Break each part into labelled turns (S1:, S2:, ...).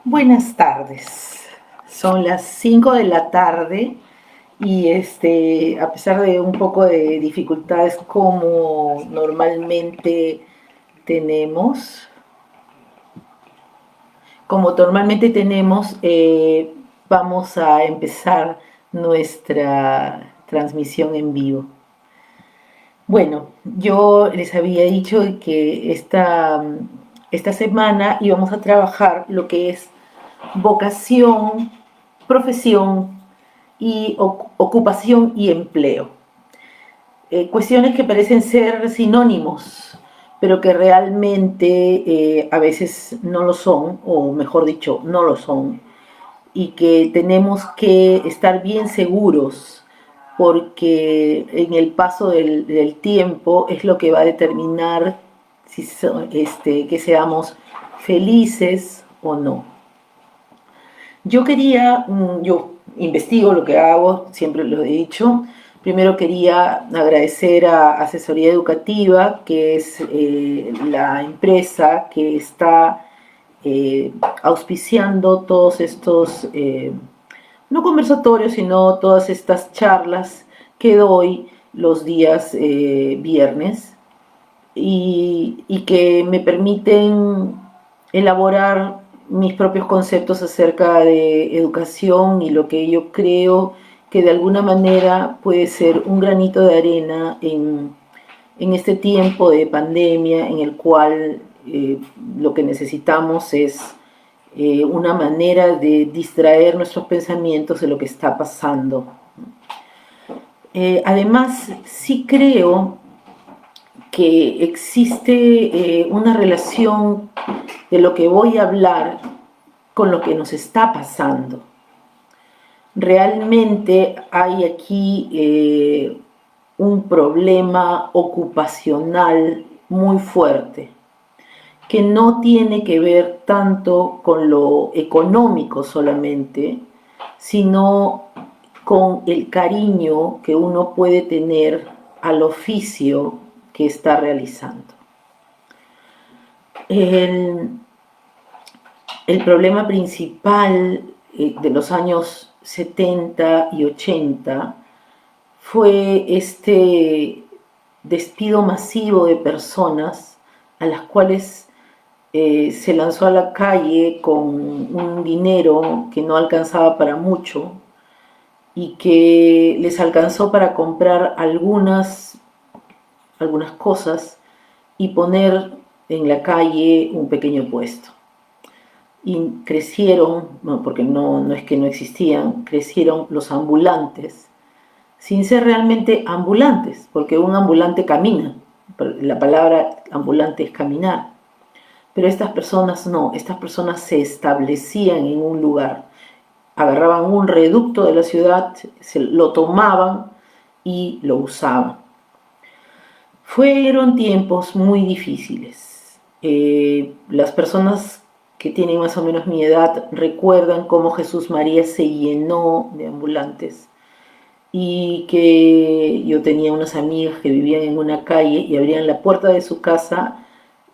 S1: Buenas tardes. Son las 5 de la tarde y a pesar de un poco de dificultades como normalmente tenemos, vamos a empezar nuestra transmisión en vivo. Bueno, yo les había dicho que esta semana íbamos a trabajar lo que es vocación, profesión y ocupación y empleo. Cuestiones que parecen ser sinónimos, pero que realmente a veces no lo son, o mejor dicho, no lo son, y que tenemos que estar bien seguros porque en el paso del tiempo es lo que va a determinar si que seamos felices o no. Yo investigo lo que hago, siempre lo he dicho. Primero quería agradecer a Asesoría Educativa, que es la empresa que está auspiciando todos estos, no conversatorios, sino todas estas charlas que doy los días viernes y que me permiten elaborar mis propios conceptos acerca de educación y lo que yo creo que de alguna manera puede ser un granito de arena en este tiempo de pandemia en el cual lo que necesitamos es una manera de distraer nuestros pensamientos de lo que está pasando. Además, sí creo que existe una relación de lo que voy a hablar con lo que nos está pasando. Realmente hay aquí un problema ocupacional muy fuerte que no tiene que ver tanto con lo económico solamente, sino con el cariño que uno puede tener al oficio que está realizando. El, el problema principal de los años 70 y 80 fue este despido masivo de personas a las cuales se lanzó a la calle con un dinero que no alcanzaba para mucho y que les alcanzó para comprar algunas cosas y poner en la calle un pequeño puesto. Y crecieron, no, porque no es que no existían, crecieron los ambulantes, sin ser realmente ambulantes, porque un ambulante camina, la palabra ambulante es caminar, pero estas personas no, estas personas se establecían en un lugar, agarraban un reducto de la ciudad, lo tomaban y lo usaban. Fueron tiempos muy difíciles. Las personas que tienen más o menos mi edad recuerdan cómo Jesús María se llenó de ambulantes y que yo tenía unas amigas que vivían en una calle y abrían la puerta de su casa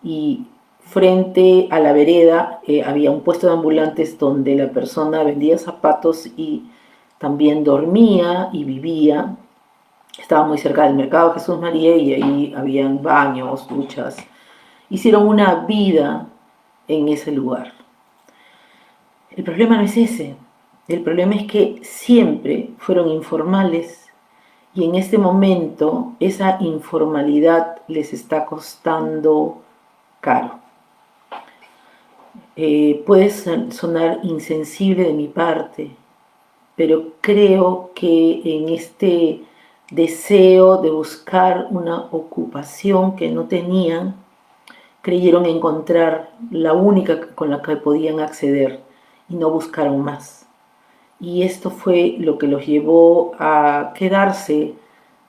S1: y frente a la vereda había un puesto de ambulantes donde la persona vendía zapatos y también dormía y vivía. Estaba muy cerca del mercado Jesús María y ahí habían baños, duchas. Hicieron una vida en ese lugar. El problema no es ese. El problema es que siempre fueron informales y en este momento esa informalidad les está costando caro. Puede sonar insensible de mi parte, pero creo que en este deseo de buscar una ocupación que no tenían, creyeron encontrar la única con la que podían acceder y no buscaron más. Y esto fue lo que los llevó a quedarse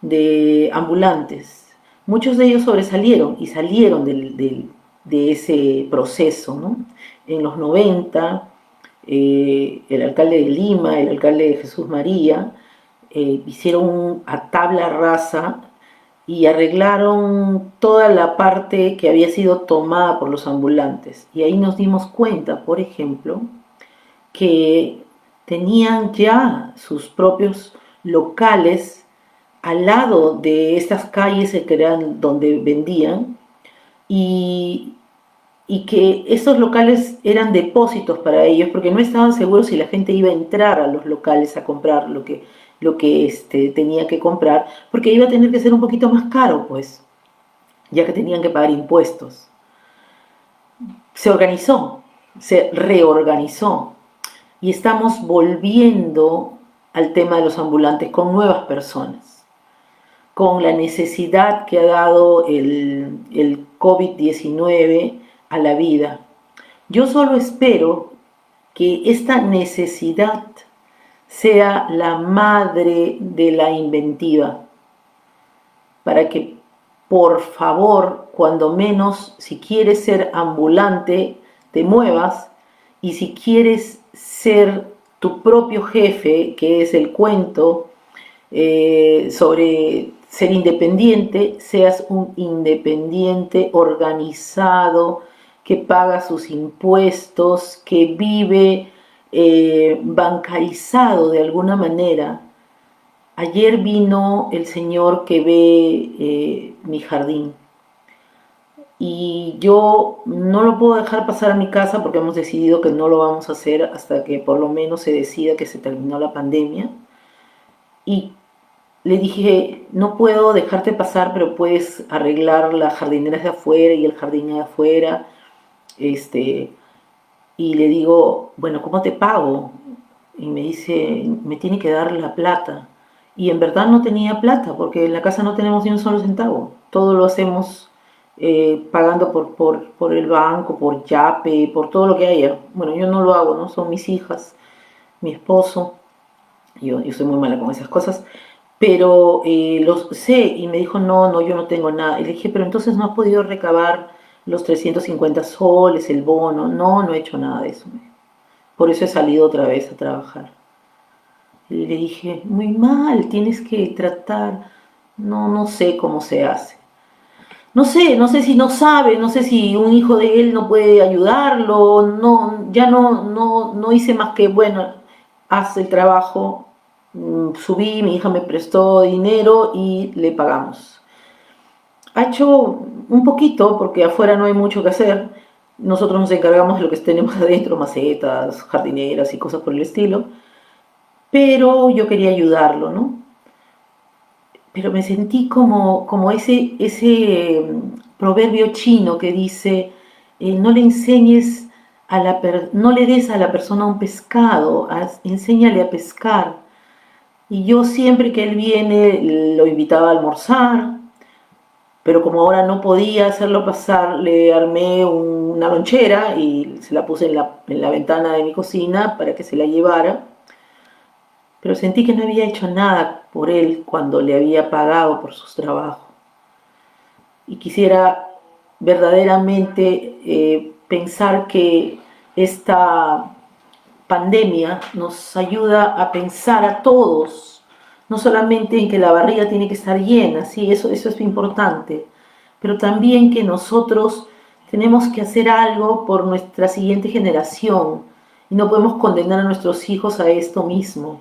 S1: de ambulantes. Muchos de ellos sobresalieron y salieron de ese proceso, ¿no? En los 90, el alcalde de Lima, el alcalde de Jesús María, hicieron a tabla rasa y arreglaron toda la parte que había sido tomada por los ambulantes. Y ahí nos dimos cuenta, por ejemplo, que tenían ya sus propios locales al lado de estas calles que eran donde vendían, y, y que estos locales eran depósitos para ellos porque no estaban seguros si la gente iba a entrar a los locales a comprar lo que tenía que comprar, porque iba a tener que ser un poquito más caro, pues, ya que tenían que pagar impuestos. Se organizó, se reorganizó, y estamos volviendo al tema de los ambulantes con nuevas personas, con la necesidad que ha dado el COVID-19 a la vida. Yo solo espero que esta necesidad sea la madre de la inventiva, para que, por favor, cuando menos, si quieres ser ambulante, te muevas, y si quieres ser tu propio jefe, que es el cuento sobre ser independiente, seas un independiente organizado, que paga sus impuestos, que vive bancarizado de alguna manera. Ayer vino el señor que ve mi jardín, y yo no lo puedo dejar pasar a mi casa porque hemos decidido que no lo vamos a hacer hasta que por lo menos se decida que se terminó la pandemia. Y le dije, no puedo dejarte pasar, pero puedes arreglar las jardineras de afuera y el jardín de afuera. Este, y le digo, bueno, ¿cómo te pago? Y me dice, me tiene que dar la plata. Y en verdad no tenía plata, porque en la casa no tenemos ni un solo centavo. Todo lo hacemos pagando por el banco, por Yape, por todo lo que haya. Bueno, yo no lo hago, ¿no? Son mis hijas, mi esposo. Yo soy muy mala con esas cosas. Pero los sé, y me dijo, no, no, yo no tengo nada. Y le dije, pero entonces no has podido recabar los 350 soles, el bono. No, no he hecho nada de eso. Por eso he salido otra vez a trabajar. Y le dije, muy mal, tienes que tratar. No, no sé cómo se hace. No sé si no sabe, no sé si un hijo de él no puede ayudarlo. No, ya no hice más que, bueno, haz el trabajo. Subí, mi hija me prestó dinero y le pagamos. Ha hecho un poquito porque afuera no hay mucho que hacer. Nosotros nos encargamos de lo que tenemos adentro, macetas, jardineras y cosas por el estilo. Pero yo quería ayudarlo, ¿no? Pero me sentí como ese proverbio chino que dice, no le enseñes no le des a la persona un pescado, enséñale a pescar. Y yo siempre que él viene lo invitaba a almorzar, pero como ahora no podía hacerlo pasar, le armé una lonchera y se la puse en la ventana de mi cocina para que se la llevara. Pero sentí que no había hecho nada por él cuando le había pagado por sus trabajos. Y quisiera verdaderamente pensar que esta pandemia nos ayuda a pensar a todos, no solamente en que la barriga tiene que estar llena, sí, eso es importante, pero también que nosotros tenemos que hacer algo por nuestra siguiente generación, y no podemos condenar a nuestros hijos a esto mismo.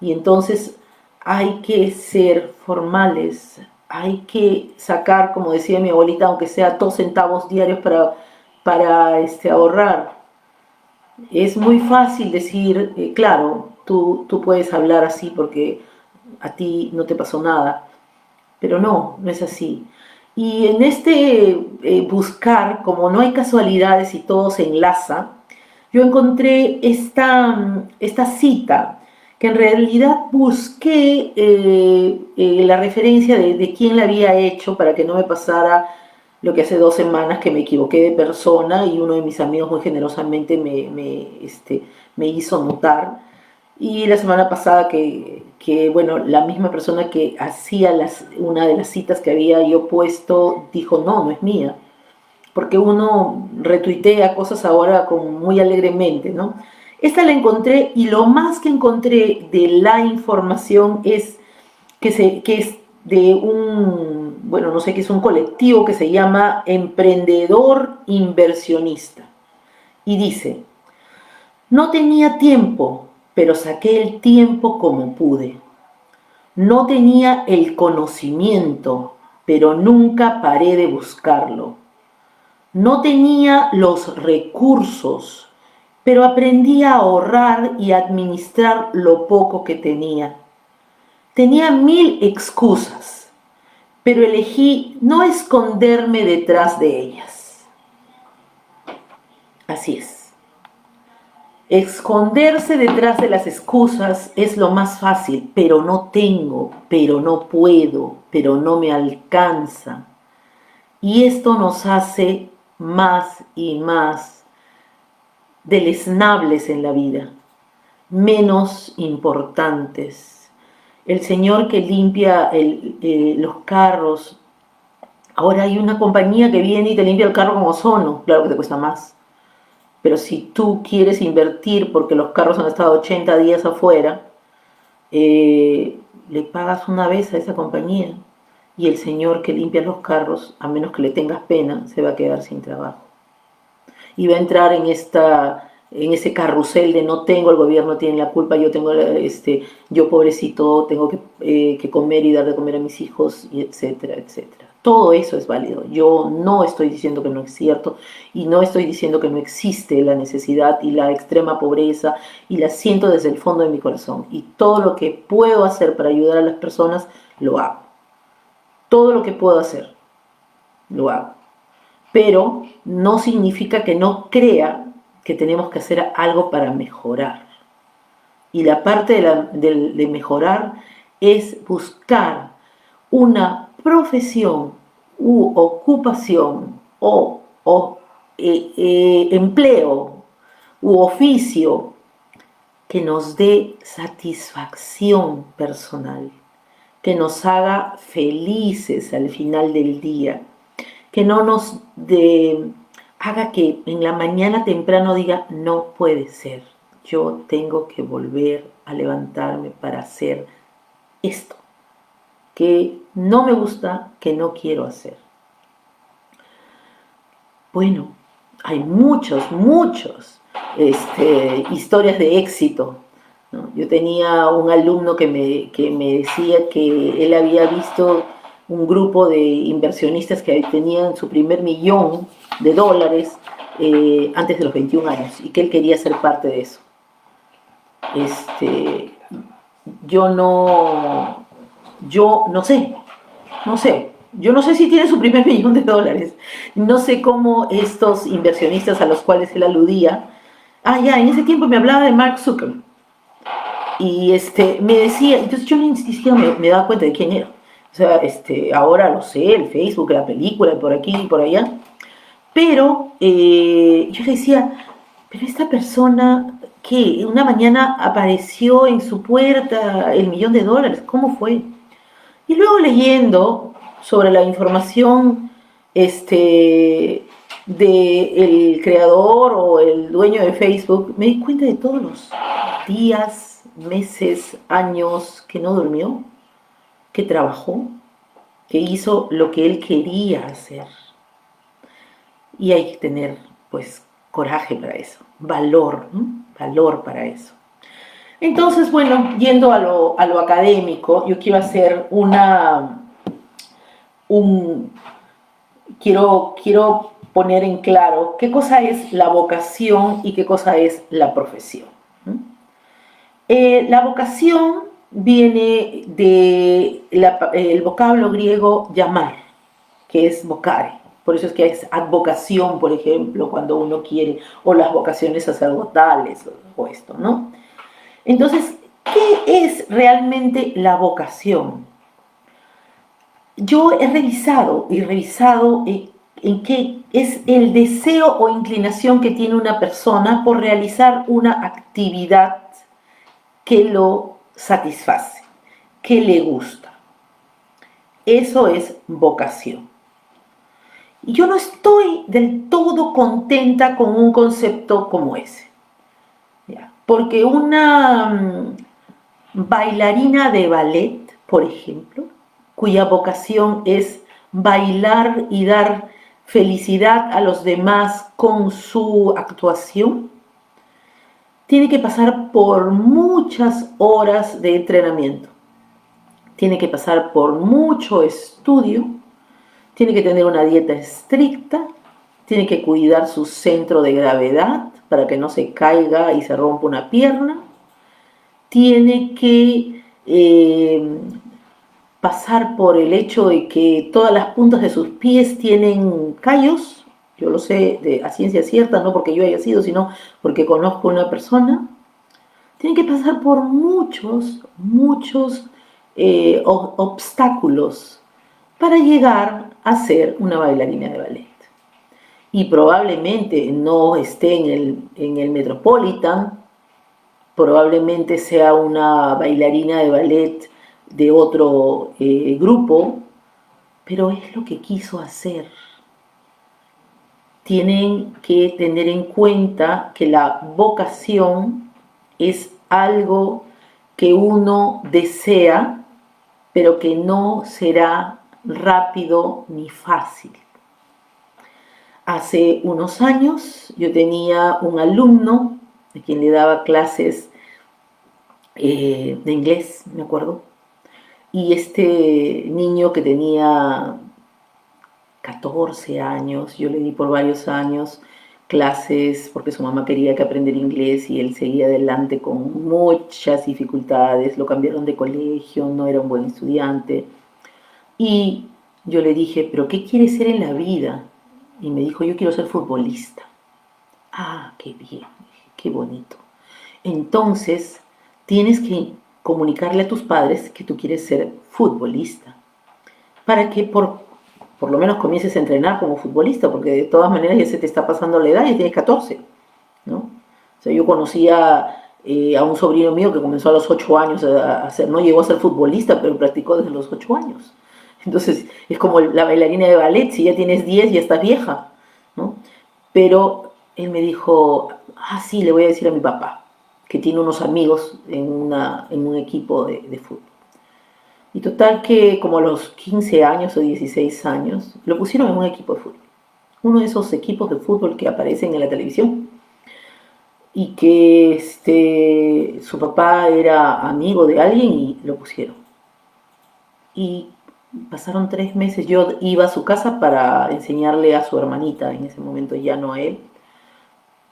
S1: Y entonces hay que ser formales, hay que sacar, como decía mi abuelita, aunque sea 2 centavos diarios para ahorrar. Es muy fácil decir, claro, tú puedes hablar así porque a ti no te pasó nada, pero no es así. Y en este buscar, como no hay casualidades y todo se enlaza, yo encontré esta cita, que en realidad busqué la referencia de quién la había hecho para que no me pasara lo que hace 2 semanas, que me equivoqué de persona y uno de mis amigos muy generosamente me hizo notar. Y la semana pasada bueno, la misma persona que hacía una de las citas que había yo puesto dijo, no es mía, porque uno retuitea cosas ahora como muy alegremente, ¿no? Esta la encontré, y lo más que encontré de la información es que es de bueno, no sé qué es, un colectivo que se llama Emprendedor Inversionista. Y dice, No tenía tiempo, pero saqué el tiempo como pude. No tenía el conocimiento, pero nunca paré de buscarlo. No tenía los recursos, pero aprendí a ahorrar y a administrar lo poco que tenía. Tenía 1000 excusas, pero elegí no esconderme detrás de ellas. Así es. Esconderse detrás de las excusas es lo más fácil, pero no tengo, pero no puedo, pero no me alcanza. Y esto nos hace más y más deleznables en la vida, menos importantes. El señor que limpia los carros, ahora hay una compañía que viene y te limpia el carro con ozono, claro que te cuesta más. Pero si tú quieres invertir porque los carros han estado 80 días afuera, le pagas una vez a esa compañía y el señor que limpia los carros, a menos que le tengas pena, se va a quedar sin trabajo. Y va a entrar en ese carrusel de no tengo, el gobierno tiene la culpa, yo tengo, yo pobrecito tengo que comer y dar de comer a mis hijos, y etcétera, etcétera. Todo eso es válido. Yo no estoy diciendo que no es cierto y no estoy diciendo que no existe la necesidad y la extrema pobreza, y la siento desde el fondo de mi corazón. Y todo lo que puedo hacer para ayudar a las personas, lo hago. Todo lo que puedo hacer, lo hago. Pero no significa que no crea que tenemos que hacer algo para mejorar. Y la parte de mejorar es buscar una profesión u ocupación o empleo u oficio que nos dé satisfacción personal, que nos haga felices al final del día, que no nos haga que en la mañana temprano diga, no puede ser, yo tengo que volver a levantarme para hacer esto, que no me gusta, que no quiero hacer. Bueno, hay muchos historias de éxito, ¿no? Yo tenía un alumno que me decía que él había visto un grupo de inversionistas que tenían su primer $1.000.000 antes de los 21 años y que él quería ser parte de eso. Yo no sé, yo no sé si tiene su primer $1.000.000, no sé cómo estos inversionistas a los cuales él aludía, en ese tiempo me hablaba de Mark Zuckerberg, y me decía, entonces yo ni siquiera me daba cuenta de quién era. O sea, ahora lo sé, el Facebook, la película, por aquí y por allá. Pero yo le decía, pero esta persona que una mañana apareció en su puerta el $1.000.000, ¿cómo fue? Y luego leyendo sobre la información del creador o el dueño de Facebook, me di cuenta de todos los días, meses, años que no durmió, que trabajó, que hizo lo que él quería hacer. Y hay que tener, pues, coraje para eso, valor, ¿no? Valor para eso. Entonces, bueno, yendo a lo académico, yo quiero hacer quiero poner en claro qué cosa es la vocación y qué cosa es la profesión. La vocación viene del vocablo griego llamar, que es vocare. Por eso es que es advocación, por ejemplo, cuando uno quiere, o las vocaciones sacerdotales, o esto, ¿no? Entonces, ¿qué es realmente la vocación? Yo he revisado en qué es el deseo o inclinación que tiene una persona por realizar una actividad que lo satisface, que le gusta. Eso es vocación. Y yo no estoy del todo contenta con un concepto como ese. ¿Ya? Porque una bailarina de ballet, por ejemplo, cuya vocación es bailar y dar felicidad a los demás con su actuación, tiene que pasar por muchas horas de entrenamiento, tiene que pasar por mucho estudio, tiene que tener una dieta estricta, tiene que cuidar su centro de gravedad para que no se caiga y se rompa una pierna, tiene que pasar por el hecho de que todas las puntas de sus pies tienen callos. Yo lo sé a ciencia cierta, no porque yo haya sido, sino porque conozco a una persona. Tiene que pasar por muchos obstáculos para llegar a ser una bailarina de ballet. Y probablemente no esté en el Metropolitan, probablemente sea una bailarina de ballet de otro grupo, pero es lo que quiso hacer. Tienen que tener en cuenta que la vocación es algo que uno desea, pero que no será rápido ni fácil. Hace unos años yo tenía un alumno a quien le daba clases de inglés, me acuerdo, y este niño que tenía 14 años, yo le di por varios años clases porque su mamá quería que aprendiera inglés y él seguía adelante con muchas dificultades, lo cambiaron de colegio, no era un buen estudiante. Y yo le dije, ¿pero qué quieres ser en la vida? Y me dijo, yo quiero ser futbolista. Ah, qué bien, qué bonito. Entonces, tienes que comunicarle a tus padres que tú quieres ser futbolista, para que por lo menos comiences a entrenar como futbolista, porque de todas maneras ya se te está pasando la edad y tienes 14, ¿no? O sea, yo conocía a un sobrino mío que comenzó a los 8 años a hacer, no llegó a ser futbolista, pero practicó desde los 8 años. Entonces, es como la bailarina de ballet, si ya tienes 10 ya estás vieja, ¿no? Pero él me dijo, ah, sí, le voy a decir a mi papá, que tiene unos amigos en un equipo de fútbol. Y total que como a los 15 años o 16 años, lo pusieron en un equipo de fútbol. Uno de esos equipos de fútbol que aparecen en la televisión y que su papá era amigo de alguien y lo pusieron. Y pasaron 3 meses, yo iba a su casa para enseñarle a su hermanita, en ese momento ya no a él.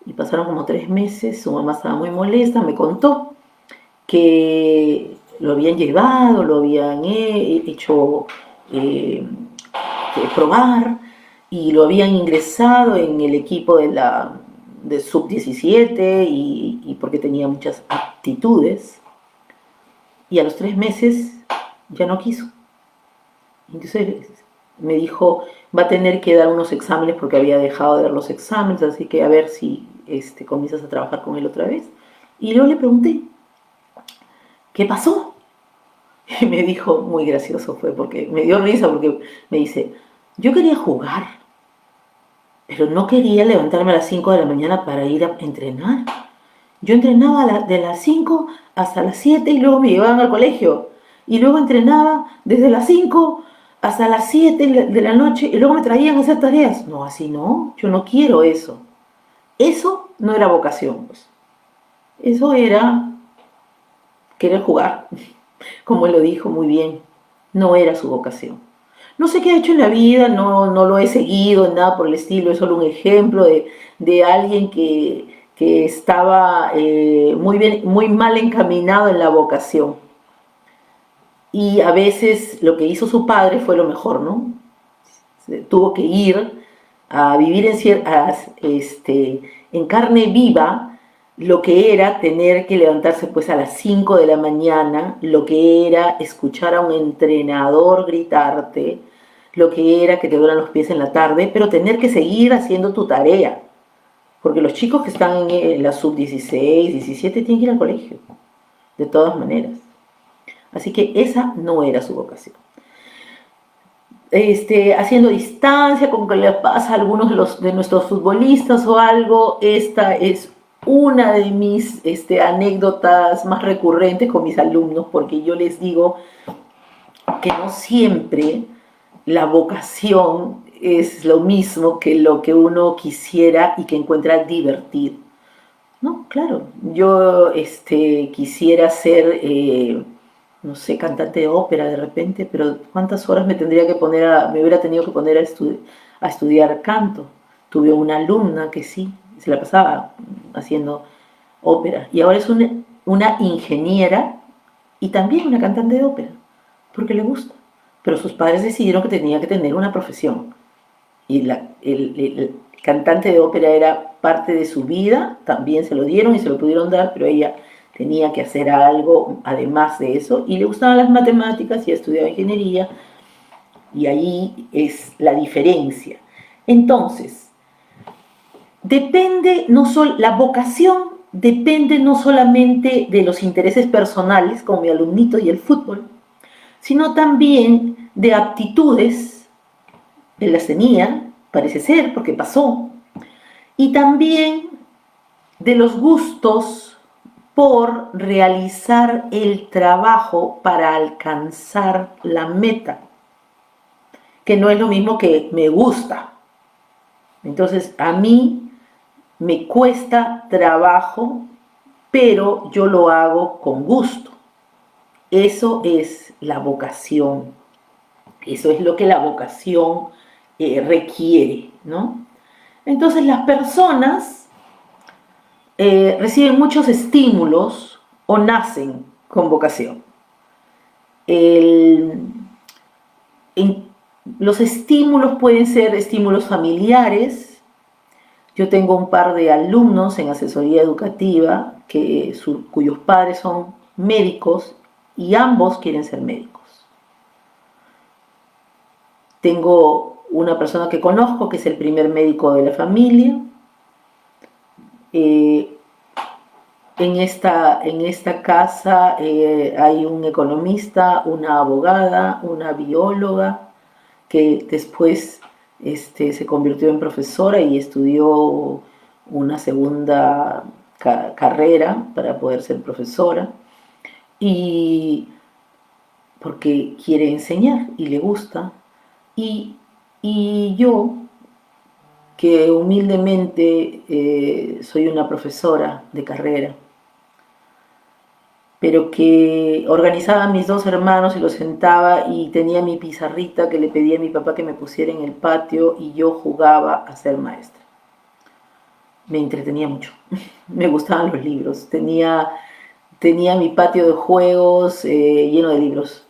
S1: Y pasaron como 3 meses, su mamá estaba muy molesta, me contó que lo habían llevado, lo habían hecho probar y lo habían ingresado en el equipo de sub-17 y porque tenía muchas aptitudes. Y a los 3 meses ya no quiso. Entonces me dijo, va a tener que dar unos exámenes porque había dejado de dar los exámenes, así que a ver si comienzas a trabajar con él otra vez. Y yo le pregunté, ¿qué pasó? Y me dijo, muy gracioso fue, porque me dio risa, porque me dice, yo quería jugar, pero no quería levantarme a las 5 de la mañana para ir a entrenar. Yo entrenaba de las 5 hasta las 7 y luego me llevaban al colegio. Y luego entrenaba desde las 5 hasta las 7 de la noche y luego me traían a hacer tareas. No, así no, yo no quiero eso. Eso no era vocación, pues. Eso era querer jugar, como él lo dijo muy bien. No era su vocación. No sé qué ha hecho en la vida, no lo he seguido, nada por el estilo, es solo un ejemplo de alguien que estaba muy mal encaminado en la vocación. Y a veces lo que hizo su padre fue lo mejor, ¿no? Tuvo que ir a vivir en carne viva lo que era tener que levantarse pues a las 5 de la mañana, lo que era escuchar a un entrenador gritarte, lo que era que te duelan los pies en la tarde, pero tener que seguir haciendo tu tarea. Porque los chicos que están en la sub-16, 17 tienen que ir al colegio, de todas maneras. Así que esa no era su vocación. Haciendo distancia con que le pasa a algunos de nuestros futbolistas o algo, esta es una de mis anécdotas más recurrentes con mis alumnos, porque yo les digo que no siempre la vocación es lo mismo que lo que uno quisiera y que encuentra divertido. No, claro, yo quisiera ser, no sé, cantante de ópera de repente, pero ¿cuántas horas me hubiera tenido que poner a estudiar canto? Tuve una alumna que sí, se la pasaba haciendo ópera, y ahora es una ingeniera y también una cantante de ópera, porque le gusta. Pero sus padres decidieron que tenía que tener una profesión y el cantante de ópera era parte de su vida, también se lo dieron y se lo pudieron dar, pero ella tenía que hacer algo además de eso, y le gustaban las matemáticas y estudiaba ingeniería, y ahí es la diferencia. Entonces, la vocación depende no solamente de los intereses personales, como mi alumnito y el fútbol, sino también de aptitudes, él las tenía, parece ser, porque pasó, y también de los gustos por realizar el trabajo para alcanzar la meta, que no es lo mismo que me gusta. Entonces, a mí me cuesta trabajo, pero yo lo hago con gusto. Eso es la vocación. Eso es lo que la vocación requiere, ¿no? Entonces, las personas reciben muchos estímulos o nacen con vocación. El, en, los estímulos pueden ser estímulos familiares. Yo tengo un par de alumnos en asesoría educativa cuyos padres son médicos y ambos quieren ser médicos. Tengo una persona que conozco que es el primer médico de la familia. Eh, en esta casa hay un economista, una abogada, una bióloga, que después se convirtió en profesora y estudió una segunda carrera para poder ser profesora, y porque quiere enseñar y le gusta. Y, y yo, que humildemente soy una profesora de carrera, pero que organizaba a mis dos hermanos y los sentaba y tenía mi pizarrita que le pedía a mi papá que me pusiera en el patio y yo jugaba a ser maestra. Me entretenía mucho, me gustaban los libros, tenía mi patio de juegos lleno de libros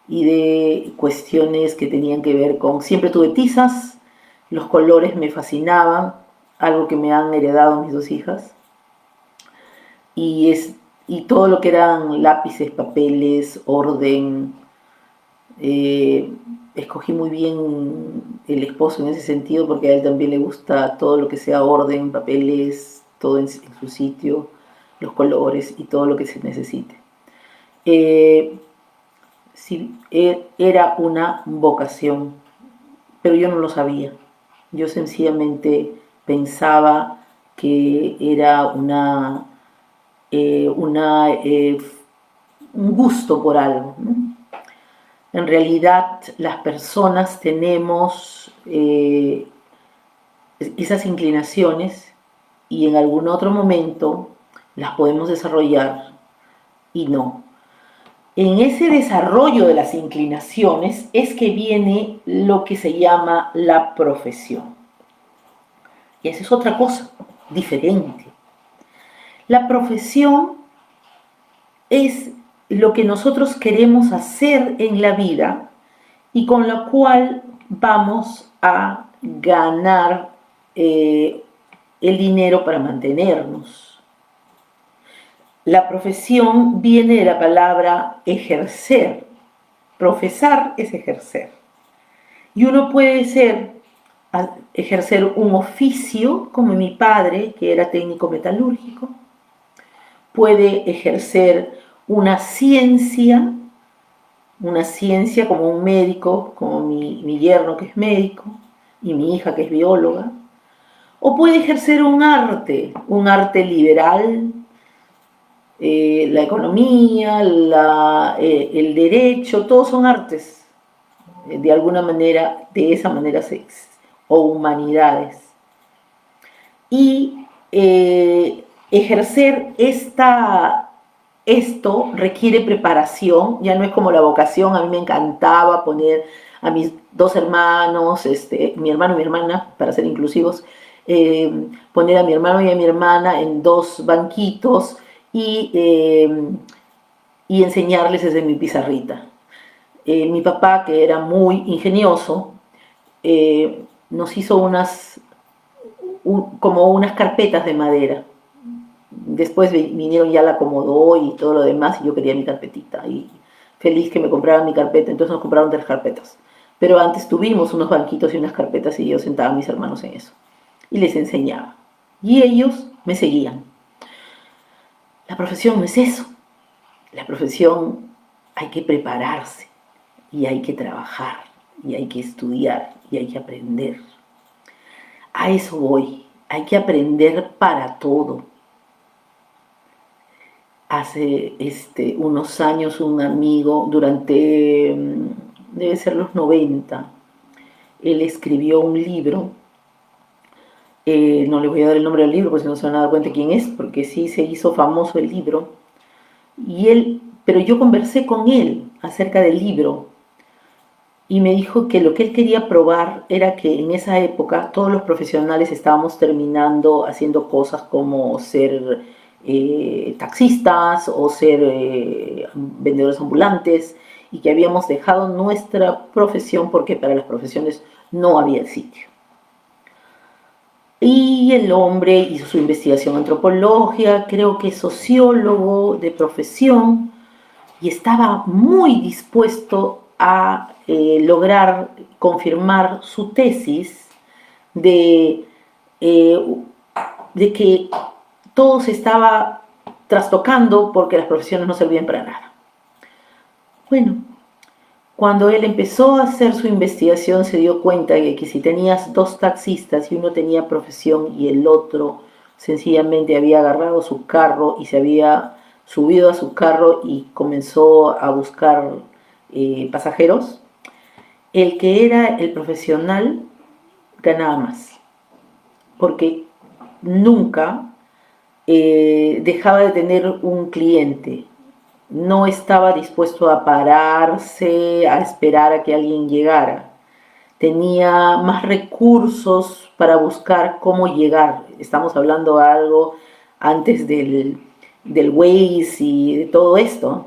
S1: y de cuestiones que tenían que ver con... Siempre tuve tizas, los colores me fascinaban, algo que me han heredado mis dos hijas, y, y todo lo que eran lápices, papeles, orden. eh, Escogí muy bien el esposo en ese sentido porque a él también le gusta todo lo que sea orden, papeles, todo en su sitio, los colores y todo lo que se necesite. Eh, sí, era una vocación, pero yo no lo sabía. Yo sencillamente pensaba que era un gusto por algo, ¿no? En realidad, las personas tenemos esas inclinaciones y en algún otro momento las podemos desarrollar y no. En ese desarrollo de las inclinaciones es que viene lo que se llama la profesión. Y esa es otra cosa, diferente. La profesión es lo que nosotros queremos hacer en la vida y con lo cual vamos a ganar el dinero para mantenernos. La profesión viene de la palabra ejercer. Profesar es ejercer. Y uno puede ejercer un oficio, como mi padre, que era técnico metalúrgico, puede ejercer una ciencia como un médico, como mi yerno que es médico, y mi hija que es bióloga, o puede ejercer un arte liberal, la economía, el derecho, todos son artes, de alguna manera, de esa manera, o humanidades. Y ejercer esto requiere preparación, ya no es como la vocación. A mí me encantaba poner a mis dos hermanos, mi hermano y mi hermana, para ser inclusivos, poner a mi hermano y a mi hermana en dos banquitos y, eh, y enseñarles desde mi pizarrita. Mi papá, que era muy ingenioso, nos hizo como unas carpetas de madera. Después vinieron, ya la acomodó y todo lo demás, y yo quería mi carpetita. Y feliz que me compraran mi carpeta, entonces nos compraron 3 carpetas. Pero antes tuvimos unos banquitos y unas carpetas y yo sentaba a mis hermanos en eso. Y les enseñaba. Y ellos me seguían. La profesión no es eso. La profesión hay que prepararse y hay que trabajar y hay que estudiar y hay que aprender. A eso voy. Hay que aprender para todo. Hace unos años un amigo, debe ser los 90, él escribió un libro. No le voy a dar el nombre del libro porque si no se van a dar cuenta quién es, porque sí se hizo famoso el libro. Pero yo conversé con él acerca del libro y me dijo que lo que él quería probar era que en esa época todos los profesionales estábamos terminando haciendo cosas como ser taxistas o ser vendedores ambulantes, y que habíamos dejado nuestra profesión porque para las profesiones no había sitio. Y el hombre hizo su investigación antropológica, creo que es sociólogo de profesión, y estaba muy dispuesto a lograr confirmar su tesis de, eh, de que todo se estaba trastocando porque las profesiones no servían para nada. Bueno, cuando él empezó a hacer su investigación se dio cuenta de que si tenías dos taxistas y uno tenía profesión y el otro sencillamente había agarrado su carro y se había subido a su carro y comenzó a buscar pasajeros, el que era el profesional ganaba más, porque nunca dejaba de tener un cliente, no estaba dispuesto a pararse, a esperar a que alguien llegara. Tenía más recursos para buscar cómo llegar. Estamos hablando de algo antes del Waze y de todo esto.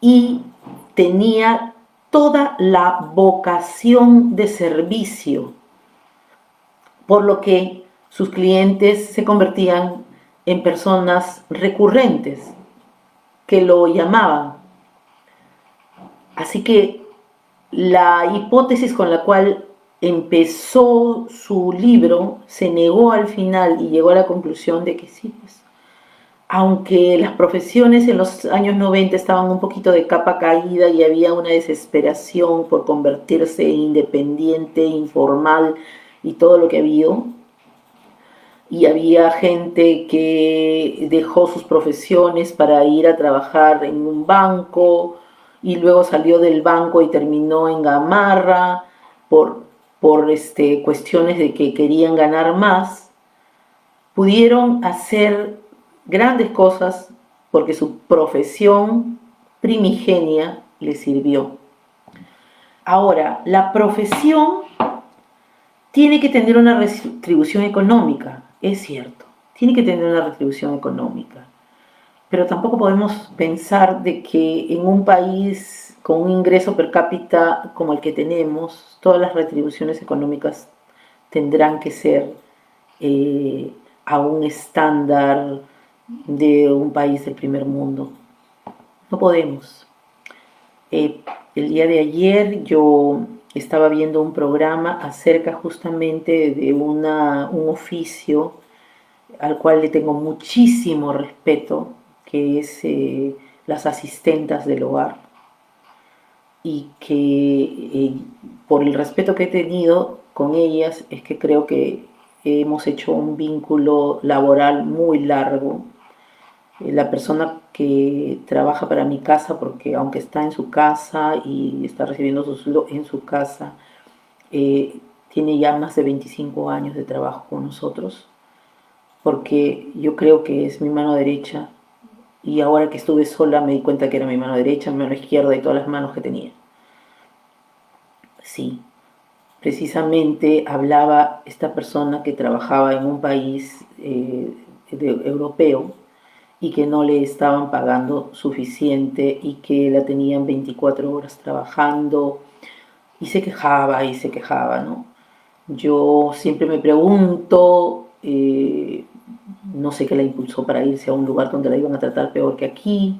S1: Y tenía toda la vocación de servicio, por lo que sus clientes se convertían en personas recurrentes que lo llamaban. Así que la hipótesis con la cual empezó su libro se negó al final y llegó a la conclusión de que sí, pues, aunque las profesiones en los años 90 estaban un poquito de capa caída y había una desesperación por convertirse en independiente, informal y todo lo que había gente que dejó sus profesiones para ir a trabajar en un banco y luego salió del banco y terminó en Gamarra por cuestiones de que querían ganar más. Pudieron hacer grandes cosas porque su profesión primigenia les sirvió. Ahora, la profesión tiene que tener una retribución económica, es cierto, tiene que tener una retribución económica, pero tampoco podemos pensar de que en un país con un ingreso per cápita como el que tenemos, todas las retribuciones económicas tendrán que ser a un estándar de un país del primer mundo. No podemos. El día de ayer yo estaba viendo un programa acerca justamente de un oficio al cual le tengo muchísimo respeto, que es las asistentas del hogar, y que por el respeto que he tenido con ellas es que creo que hemos hecho un vínculo laboral muy largo. La persona que trabaja para mi casa, porque aunque está en su casa y está recibiendo su sueldo en su casa, tiene ya más de 25 años de trabajo con nosotros. porque yo creo que es mi mano derecha y ahora que estuve sola me di cuenta que era mi mano derecha, mi mano izquierda y todas las manos que tenía. Sí, precisamente hablaba esta persona que trabajaba en un país europeo y que no le estaban pagando suficiente y que la tenían 24 horas trabajando y se quejaba, ¿no? Yo siempre me pregunto, no sé qué la impulsó para irse a un lugar donde la iban a tratar peor que aquí,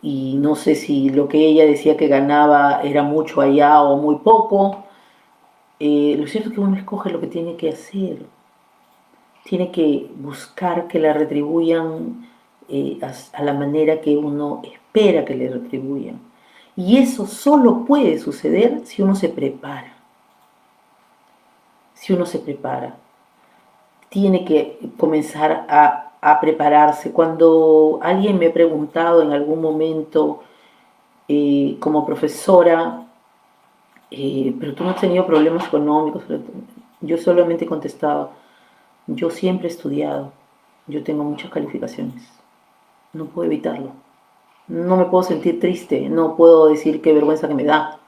S1: y no sé si lo que ella decía que ganaba era mucho allá o muy poco. Lo cierto es que uno escoge lo que tiene que hacer, tiene que buscar que la retribuyan a la manera que uno espera que le retribuyan. Y eso solo puede suceder si uno se prepara, si uno se prepara. Tiene que comenzar a prepararse. Cuando alguien me ha preguntado en algún momento como profesora, pero tú no has tenido problemas económicos, yo solamente contestaba, yo siempre he estudiado, yo tengo muchas calificaciones, no puedo evitarlo, no me puedo sentir triste, no puedo decir qué vergüenza que me da.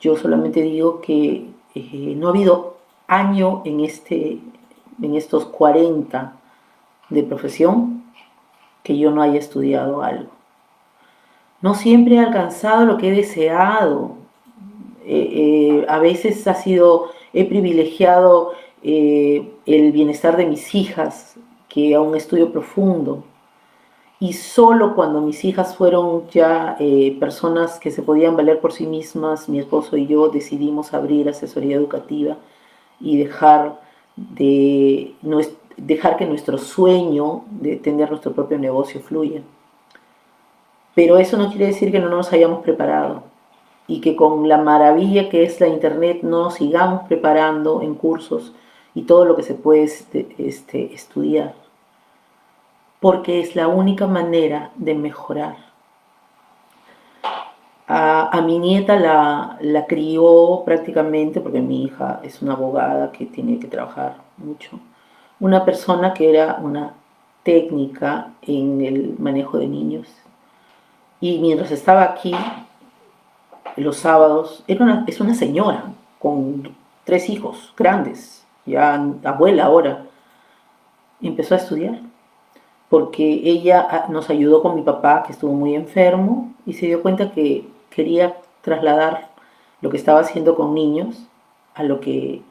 S1: Yo solamente digo que no ha habido año en estos 40 de profesión que yo no haya estudiado algo. No siempre he alcanzado lo que he deseado. A veces he privilegiado el bienestar de mis hijas, que a un estudio profundo. Y solo cuando mis hijas fueron ya personas que se podían valer por sí mismas, mi esposo y yo decidimos abrir asesoría educativa y dejar que nuestro sueño de tener nuestro propio negocio fluya. Pero eso no quiere decir que no nos hayamos preparado y que con la maravilla que es la internet no nos sigamos preparando en cursos y todo lo que se puede estudiar, porque es la única manera de mejorar. A mi nieta la crió prácticamente, porque mi hija es una abogada que tiene que trabajar mucho, una persona que era una técnica en el manejo de niños. Y mientras estaba aquí, los sábados, es una señora con 3 hijos grandes, ya abuela ahora, empezó a estudiar porque ella nos ayudó con mi papá que estuvo muy enfermo y se dio cuenta que quería trasladar lo que estaba haciendo con niños a lo que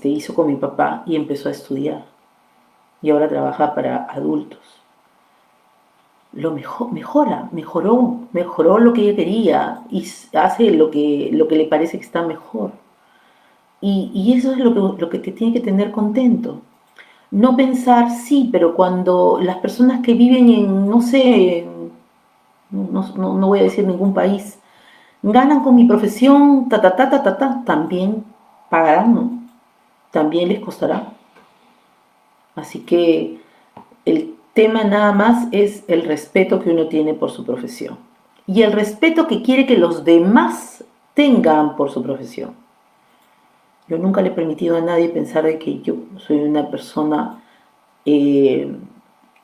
S1: hizo con mi papá y empezó a estudiar y ahora trabaja para adultos. Mejoró lo que ella quería y hace lo que le parece que está mejor. Y eso es lo que te tiene que tener contento. No pensar, sí, pero cuando las personas que viven en, no sé, no voy a decir ningún país, ganan con mi profesión, también pagarán, ¿no? También les costará. Así que el tema nada más es el respeto que uno tiene por su profesión y el respeto que quiere que los demás tengan por su profesión. Yo nunca le he permitido a nadie pensar de que yo soy una persona eh,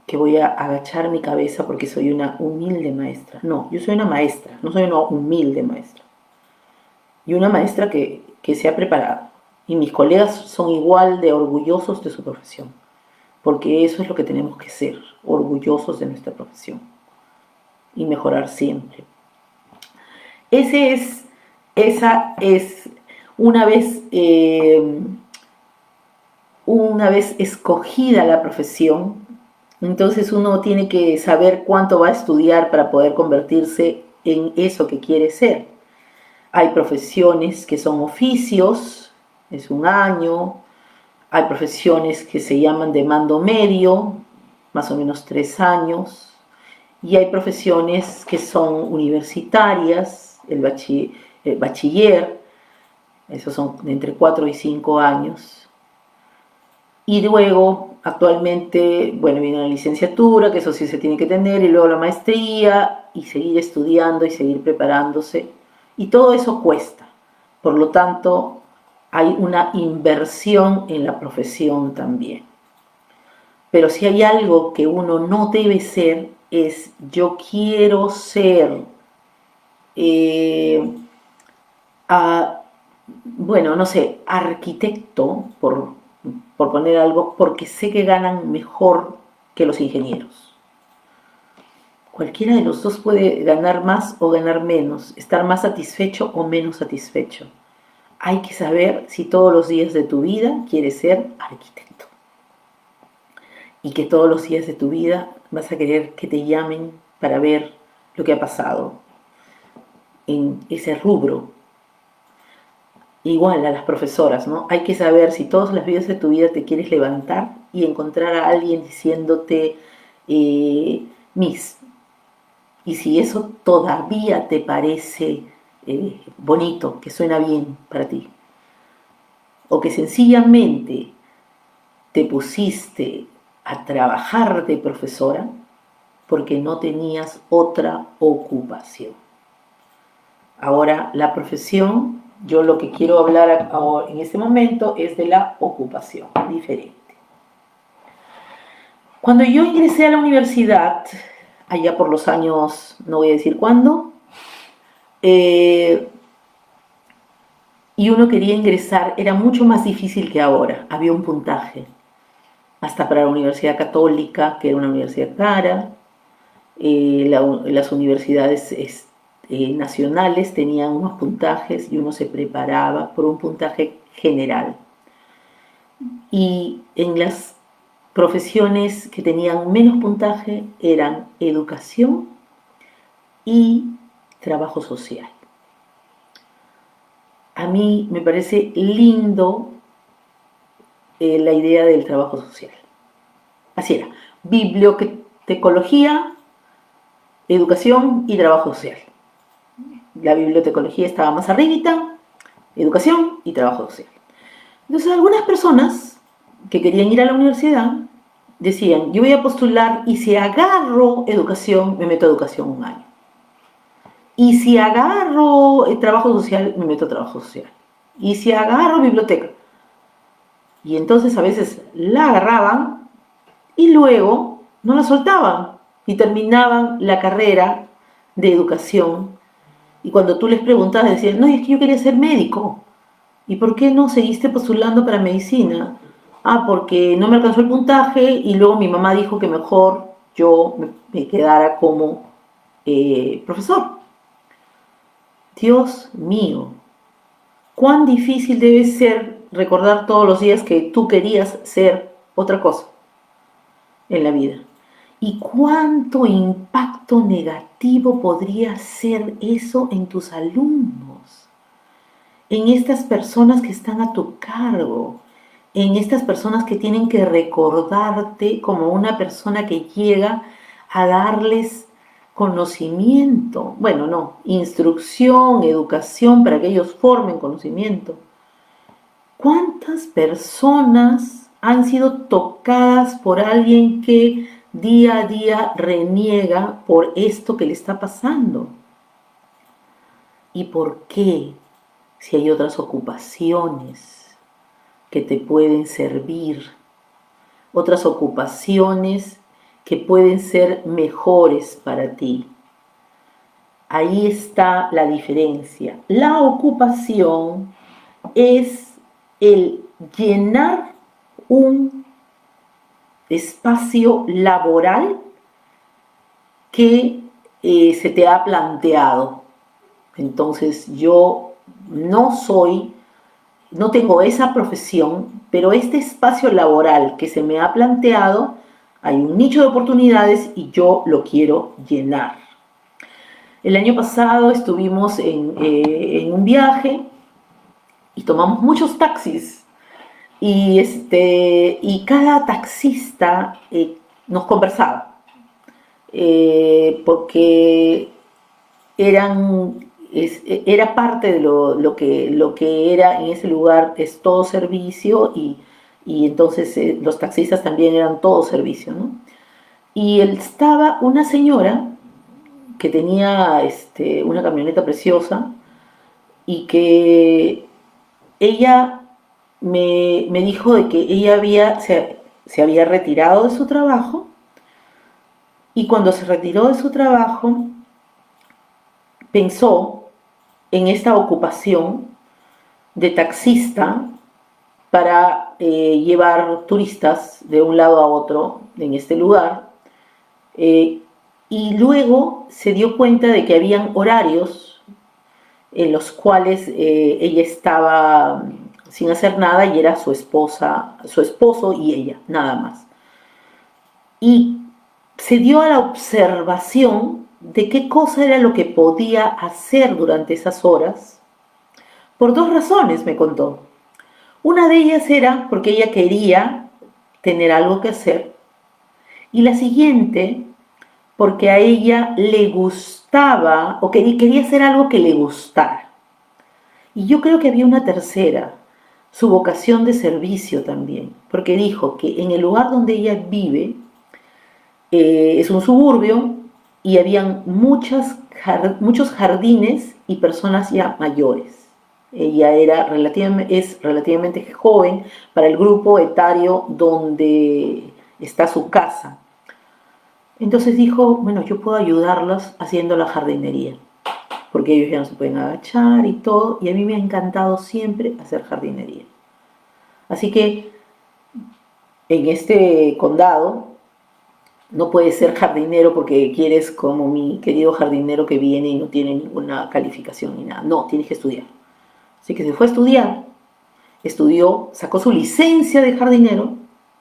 S1: que voy a agachar mi cabeza porque soy una humilde maestra. No, yo soy una maestra, no soy una humilde maestra. Y una maestra que se ha preparado. Y mis colegas son igual de orgullosos de su profesión, porque eso es lo que tenemos que ser, orgullosos de nuestra profesión y mejorar siempre. Esa es una vez, una vez escogida la profesión, entonces uno tiene que saber cuánto va a estudiar para poder convertirse en eso que quiere ser. Hay profesiones que son oficios, es 1 año. Hay profesiones que se llaman de mando medio, más o menos 3 años. Y hay profesiones que son universitarias, el bachiller, esos son de entre 4 y 5 años. Y luego, actualmente, bueno, viene la licenciatura, que eso sí se tiene que tener, y luego la maestría, y seguir estudiando y seguir preparándose. Y todo eso cuesta. Por lo tanto, hay una inversión en la profesión también. Pero si hay algo que uno no debe ser, es yo quiero ser, eh, a- bueno, no sé, arquitecto, por poner algo, porque sé que ganan mejor que los ingenieros. Cualquiera de los dos puede ganar más o ganar menos, estar más satisfecho o menos satisfecho. Hay que saber si todos los días de tu vida quieres ser arquitecto y que todos los días de tu vida vas a querer que te llamen para ver lo que ha pasado en ese rubro. Igual a las profesoras, ¿no? Hay que saber si todos los días de tu vida te quieres levantar y encontrar a alguien diciéndote Miss. Y si eso todavía te parece bonito, que suena bien para ti, o que sencillamente te pusiste a trabajar de profesora porque no tenías otra ocupación. Ahora, la profesión, yo lo que quiero hablar ahora, en este momento es de la ocupación, diferente. Cuando yo ingresé a la universidad, allá por los años, no voy a decir cuándo, eh, y uno quería ingresar, era mucho más difícil que ahora, había un puntaje, hasta para la Universidad Católica, que era una universidad cara, las universidades nacionales tenían unos puntajes y uno se preparaba por un puntaje general. Y en las profesiones que tenían menos puntaje eran educación y trabajo social. A mí me parece lindo la idea del trabajo social. Así era, bibliotecología, educación y trabajo social. La bibliotecología estaba más arribita, educación y trabajo social. Entonces algunas personas que querían ir a la universidad decían, yo voy a postular y si agarro educación, me meto a educación un año. Y si agarro trabajo social, me meto a trabajo social. Y si agarro biblioteca. Y entonces a veces la agarraban y luego no la soltaban y terminaban la carrera de educación. Y cuando tú les preguntabas, decían, no, es que yo quería ser médico. ¿Y por qué no seguiste postulando para medicina? Ah, porque no me alcanzó el puntaje y luego mi mamá dijo que mejor yo me quedara como profesor. Dios mío, cuán difícil debe ser recordar todos los días que tú querías ser otra cosa en la vida. ¿Y cuánto impacto negativo podría ser eso en tus alumnos? En estas personas que están a tu cargo, en estas personas que tienen que recordarte como una persona que llega a darles conocimiento, bueno, no, instrucción, educación para que ellos formen conocimiento. ¿Cuántas personas han sido tocadas por alguien que día a día reniega por esto que le está pasando? ¿Y por qué? Si hay otras ocupaciones que te pueden servir, otras ocupaciones que pueden ser mejores para ti. Ahí está la diferencia. La ocupación es el llenar un espacio laboral que se te ha planteado. Entonces yo no tengo esa profesión, pero este espacio laboral que se me ha planteado, hay un nicho de oportunidades y yo lo quiero llenar. El año pasado estuvimos en un viaje y tomamos muchos taxis y cada taxista nos conversaba porque era parte de lo que era en ese lugar, es todo servicio y entonces los taxistas también eran todo servicio, ¿no? Y estaba una señora que tenía una camioneta preciosa y que ella me dijo de que ella se había retirado de su trabajo y cuando se retiró de su trabajo pensó en esta ocupación de taxista para llevar turistas de un lado a otro en este lugar. eh, y luego se dio cuenta de que habían horarios en los cuales ella estaba sin hacer nada y era su esposa, su esposo y ella, nada más. Y se dio a la observación de qué cosa era lo que podía hacer durante esas horas, por dos razones, me contó. Una de ellas era porque ella quería tener algo que hacer y la siguiente porque a ella le gustaba o quería hacer algo que le gustara. Y yo creo que había una tercera, su vocación de servicio también, porque dijo que en el lugar donde ella vive es un suburbio y habían muchos jardines y personas ya mayores. Ella es relativamente joven para el grupo etario donde está su casa. Entonces dijo, bueno, yo puedo ayudarlos haciendo la jardinería, porque ellos ya no se pueden agachar y todo, y a mí me ha encantado siempre hacer jardinería. Así que en este condado no puedes ser jardinero porque quieres como mi querido jardinero que viene y no tiene ninguna calificación ni nada. No, tienes que estudiar. Así que se fue a estudiar, estudió, sacó su licencia de jardinero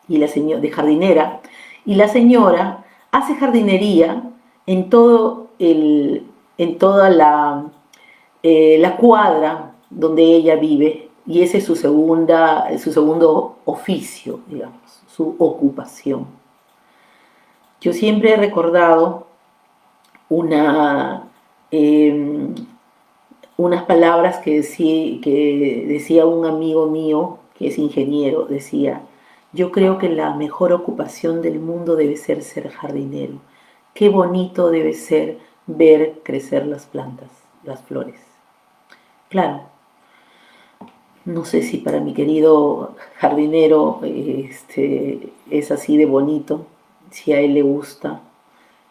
S1: y de jardinera y la señora hace jardinería en todo en toda la cuadra donde ella vive y ese es su segundo oficio, digamos, su ocupación. Yo siempre he recordado una, eh, unas palabras que decía un amigo mío que es ingeniero, decía, yo creo que la mejor ocupación del mundo debe ser jardinero. Qué bonito debe ser ver crecer las plantas, las flores. Claro, no sé si para mi querido jardinero es así de bonito, si a él le gusta.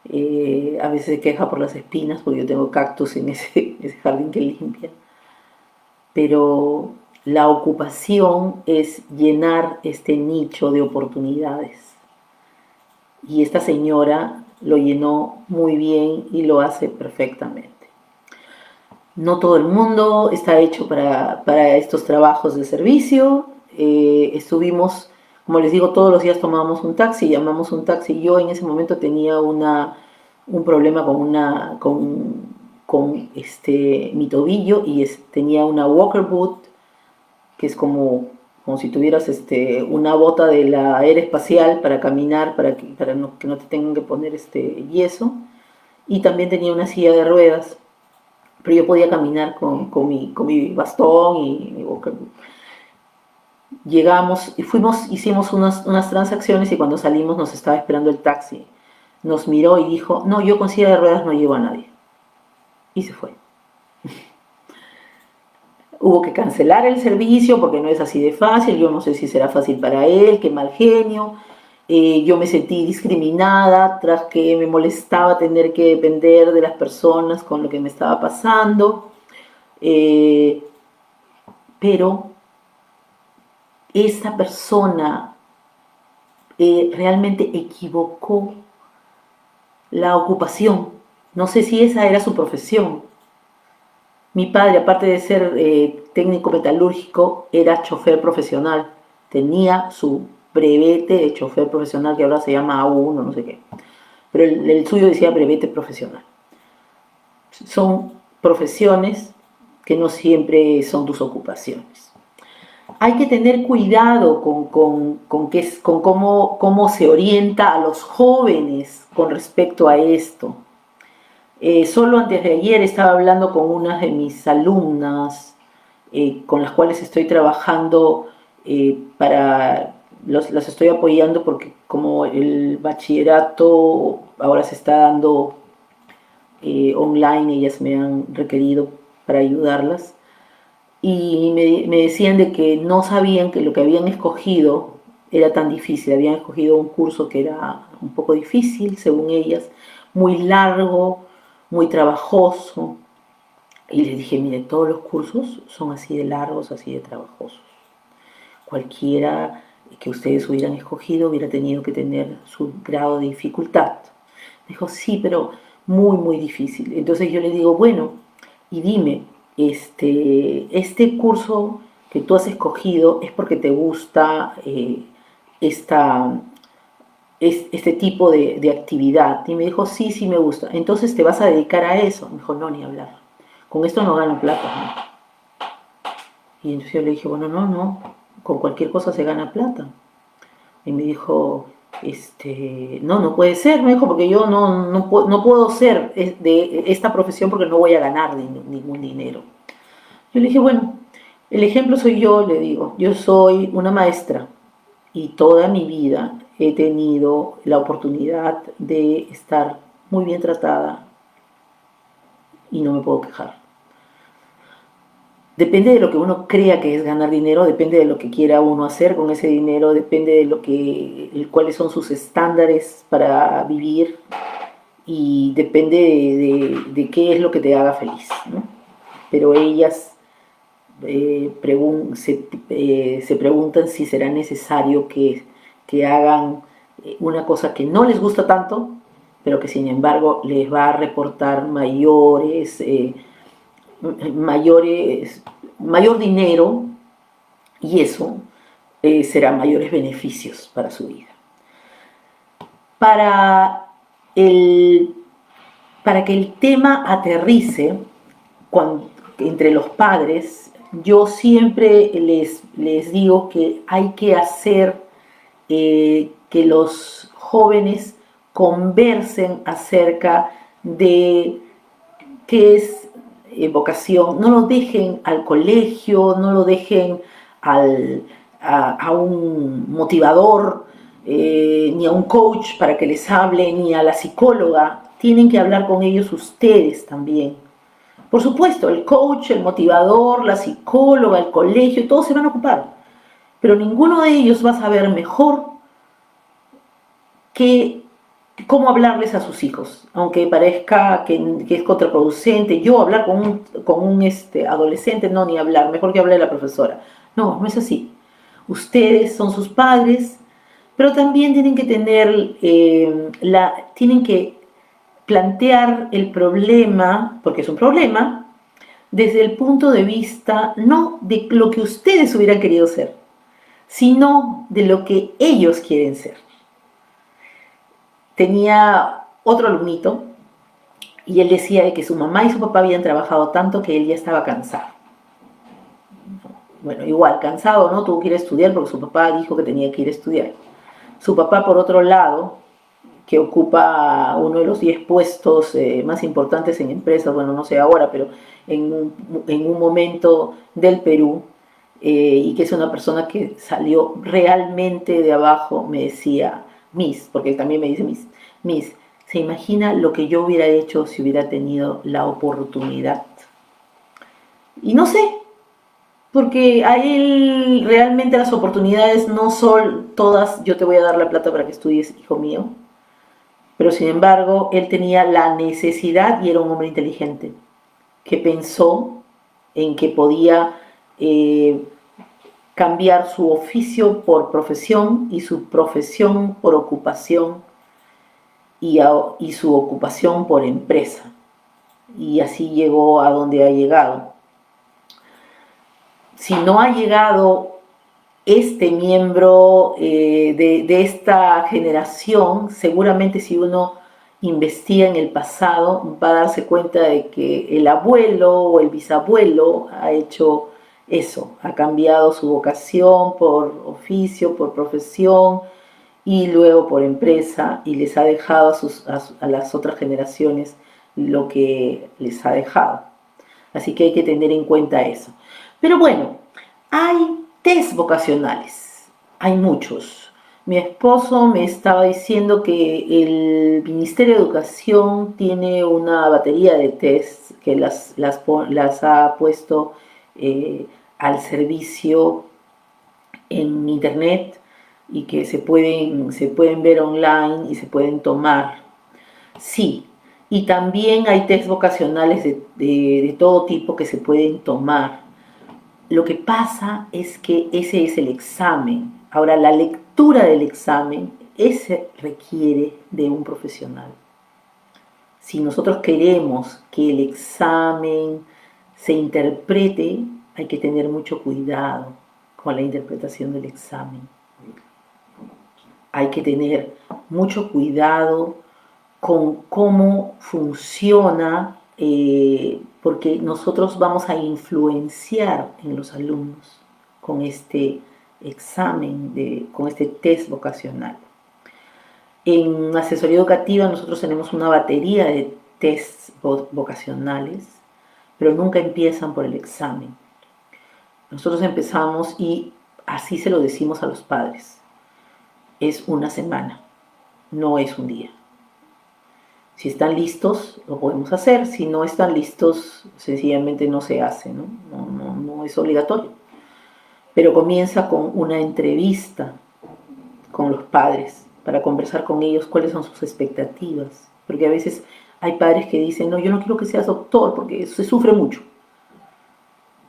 S1: A veces se queja por las espinas porque yo tengo cactus en ese jardín que limpia. Pero la ocupación es llenar este nicho de oportunidades. Y esta señora lo llenó muy bien y lo hace perfectamente. No todo el mundo está hecho para estos trabajos de servicio. Estuvimos, como les digo, todos los días tomábamos un taxi, llamamos un taxi. Yo en ese momento tenía un problema con mi tobillo y tenía una walker boot, que es como si tuvieras una bota de la aeroespacial para caminar, que no te tengan que poner yeso. Y también tenía una silla de ruedas pero yo podía caminar con mi bastón y mi boca. Llegamos y hicimos unas transacciones y cuando salimos nos estaba esperando el taxi. Nos miró y dijo, no, yo con silla de ruedas no llevo a nadie. Y se fue. Hubo que cancelar el servicio porque no es así de fácil, yo no sé si será fácil para él, qué mal genio. Yo me sentí discriminada tras que me molestaba tener que depender de las personas con lo que me estaba pasando. Eh, pero esa persona realmente equivocó la ocupación. No sé si esa era su profesión. Mi padre, aparte de ser técnico metalúrgico, era chofer profesional. Tenía su brevete de chofer profesional, que ahora se llama A1, no sé qué. Pero el suyo decía brevete profesional. Son profesiones que no siempre son tus ocupaciones. Hay que tener cuidado con cómo se orienta a los jóvenes con respecto a esto. Solo antes de ayer estaba hablando con una de mis alumnas con las cuales estoy trabajando las estoy apoyando porque como el bachillerato ahora se está dando online, ellas me han requerido para ayudarlas. y me decían de que no sabían que lo que habían escogido era tan difícil. Habían escogido un curso que era un poco difícil, según ellas, muy largo, muy trabajoso. Y les dije, mire, todos los cursos son así de largos, así de trabajosos. Cualquiera que ustedes hubieran escogido hubiera tenido que tener su grado de dificultad. Dijo, sí, pero muy, muy difícil. Entonces yo le digo, bueno, y dime, este curso que tú has escogido es porque te gusta esta, este tipo de actividad. Y me dijo, sí, sí me gusta. Entonces te vas a dedicar a eso. Me dijo, no, ni hablar. Con esto no gano plata, ¿no? Y entonces yo le dije, bueno, no, no, con cualquier cosa se gana plata. Y me dijo, no, no puede ser, me dijo, porque yo no puedo ser de esta profesión porque no voy a ganar ningún dinero. Yo le dije, bueno, el ejemplo soy yo, le digo, yo soy una maestra y toda mi vida he tenido la oportunidad de estar muy bien tratada y no me puedo quejar. Depende de lo que uno crea que es ganar dinero, depende de lo que quiera uno hacer con ese dinero, depende de cuáles son sus estándares para vivir y depende de qué es lo que te haga feliz, ¿no? Pero ellas se preguntan si será necesario que hagan una cosa que no les gusta tanto, pero que sin embargo les va a reportar mayor dinero, y eso será mayores beneficios para su vida. Para, el, para que el tema aterrice entre los padres, yo siempre les digo que hay que hacer que los jóvenes conversen acerca de qué es vocación. No lo dejen al colegio, no lo dejen a un motivador, ni a un coach para que les hable, ni a la psicóloga. Tienen que hablar con ellos ustedes también. Por supuesto, el coach, el motivador, la psicóloga, el colegio, todos se van a ocupar, pero ninguno de ellos va a saber mejor que cómo hablarles a sus hijos, aunque parezca que es contraproducente. Yo hablar con un adolescente, no, ni hablar, mejor que hable la profesora. No, no es así. Ustedes son sus padres, pero también tienen que tienen que plantear el problema, porque es un problema, desde el punto de vista no de lo que ustedes hubieran querido ser, sino de lo que ellos quieren ser. Tenía otro alumnito y él decía de que su mamá y su papá habían trabajado tanto que él ya estaba cansado. Bueno, igual, cansado, ¿no? Tuvo que ir a estudiar porque su papá dijo que tenía que ir a estudiar. Su papá, por otro lado, que ocupa uno de los 10 puestos más importantes en empresas, bueno, no sé ahora, pero en un momento del Perú, y que es una persona que salió realmente de abajo, me decía, Miss, porque él también me dice Miss, ¿se imagina lo que yo hubiera hecho si hubiera tenido la oportunidad? Y no sé, porque a él realmente las oportunidades no son todas, yo te voy a dar la plata para que estudies, hijo mío, pero sin embargo él tenía la necesidad y era un hombre inteligente, que pensó en que podía cambiar su oficio por profesión y su profesión por ocupación y su ocupación por empresa. Y así llegó a donde ha llegado. Si no ha llegado este miembro de esta generación, seguramente si uno investiga en el pasado va a darse cuenta de que el abuelo o el bisabuelo ha hecho eso, ha cambiado su vocación por oficio, por profesión y luego por empresa, y les ha dejado a las otras generaciones lo que les ha dejado. Así que hay que tener en cuenta eso. Pero bueno, hay test vocacionales, hay muchos. Mi esposo me estaba diciendo que el Ministerio de Educación tiene una batería de tests que las ha puesto al servicio en internet y que se pueden ver online y se pueden tomar. Sí, y también hay test vocacionales de todo tipo que se pueden tomar. Lo que pasa es que ese es el examen. Ahora, la lectura del examen, ese requiere de un profesional. Si nosotros queremos que el examen se interprete, hay que tener mucho cuidado con la interpretación del examen. Hay que tener mucho cuidado con cómo funciona, porque nosotros vamos a influenciar en los alumnos con este examen, con este test vocacional. En asesoría educativa nosotros tenemos una batería de tests vocacionales, pero nunca empiezan por el examen. Nosotros empezamos y así se lo decimos a los padres. Es una semana, no es un día. Si están listos, lo podemos hacer. Si no están listos, sencillamente no se hace, ¿no? No es obligatorio. Pero comienza con una entrevista con los padres para conversar con ellos cuáles son sus expectativas. Porque a veces hay padres que dicen, no, yo no quiero que seas doctor porque se sufre mucho.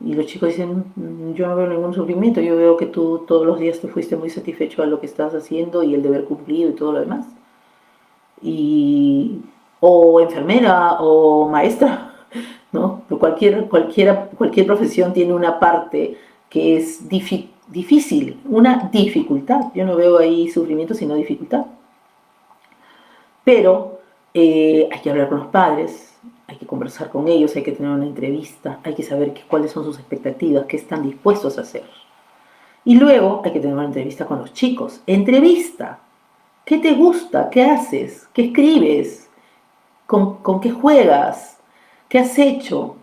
S1: Y los chicos dicen, yo no veo ningún sufrimiento, yo veo que tú todos los días te fuiste muy satisfecho a lo que estás haciendo y el deber cumplido y todo lo demás. Y o enfermera o maestra, ¿no? Cualquier profesión tiene una parte que es difícil, una dificultad. Yo no veo ahí sufrimiento, sino dificultad. Pero hay que hablar con los padres, hay que conversar con ellos, hay que tener una entrevista, hay que saber cuáles son sus expectativas, qué están dispuestos a hacer. Y luego hay que tener una entrevista con los chicos. Entrevista. ¿Qué te gusta? ¿Qué haces? ¿Qué escribes? ¿Con qué juegas? ¿Qué has hecho?